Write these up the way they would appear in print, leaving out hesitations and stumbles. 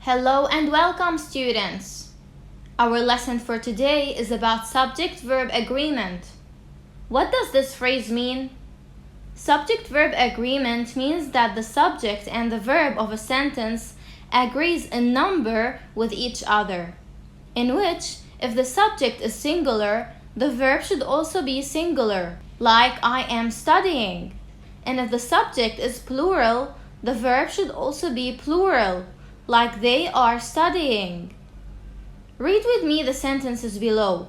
Hello and welcome, students. Our lesson for today is about subject-verb agreement. What does this phrase mean? Subject-verb agreement means that the subject and the verb of a sentence agrees in number with each other, in which, if the subject is singular, the verb should also be singular, like I am studying. And if the subject is plural, the verb should also be plural, like they are studying. Read with me the sentences below.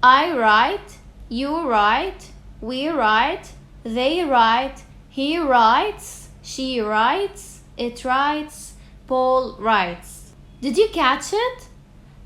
I write, you write, we write, they write, he writes, she writes, it writes, Paul writes. Did you catch it?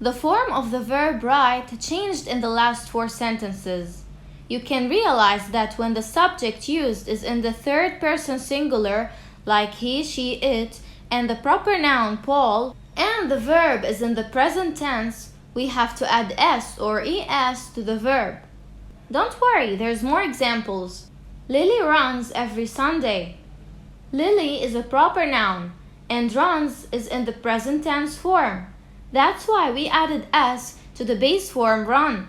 The form of the verb write changed in the last 4 sentences. You can realize that when the subject used is in the third person singular, like he, she, it, and the proper noun Paul, and the verb is in the present tense, we have to add s or es to the verb. Don't worry, there's more examples. Lily runs every Sunday. Lily is a proper noun, and runs is in the present tense form. That's why we added s to the base form run.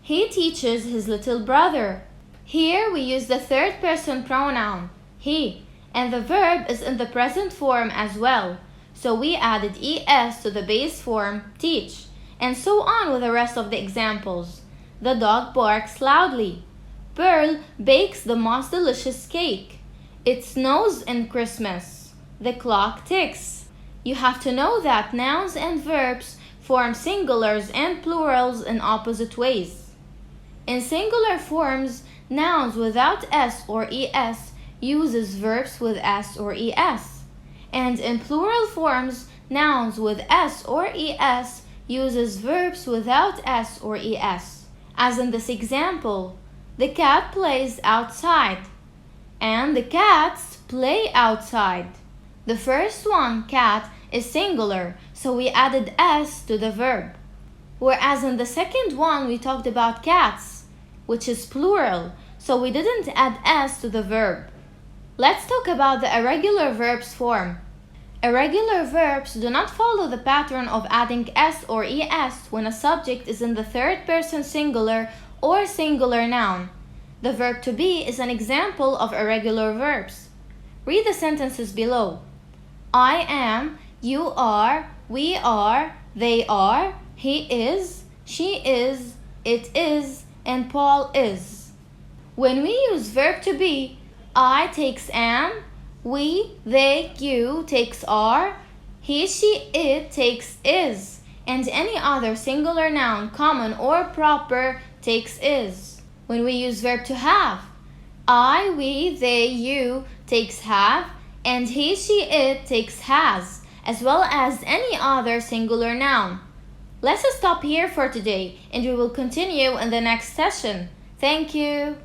He teaches his little brother. Here we use the third person pronoun, he, and the verb is in the present form as well, so we added es to the base form, teach, and so on with the rest of the examples. The dog barks loudly. Pearl bakes the most delicious cake. It snows in Christmas. The clock ticks. You have to know that nouns and verbs form singulars and plurals in opposite ways. In singular forms, nouns without s or es uses verbs with s or es, and in plural forms, nouns with s or es uses verbs without s or es. As in this example, the cat plays outside, and the cats play outside. The first one, cat, is singular, so we added s to the verb. Whereas in the second one, we talked about cats, which is plural, so we didn't add s to the verb. Let's talk about the irregular verbs form. Irregular verbs do not follow the pattern of adding s or es when a subject is in the third person singular or singular noun. The verb to be is an example of irregular verbs. Read the sentences below. I am, you are, we are, they are, he is, she is, it is, and Paul is. When we use verb to be, I takes am, we, they, you takes are, he, she, it takes is, and any other singular noun, common or proper, takes is. When we use verb to have, I, we, they, you takes have, and he, she, it takes has, as well as any other singular noun. Let's stop here for today, and we will continue in the next session. Thank you.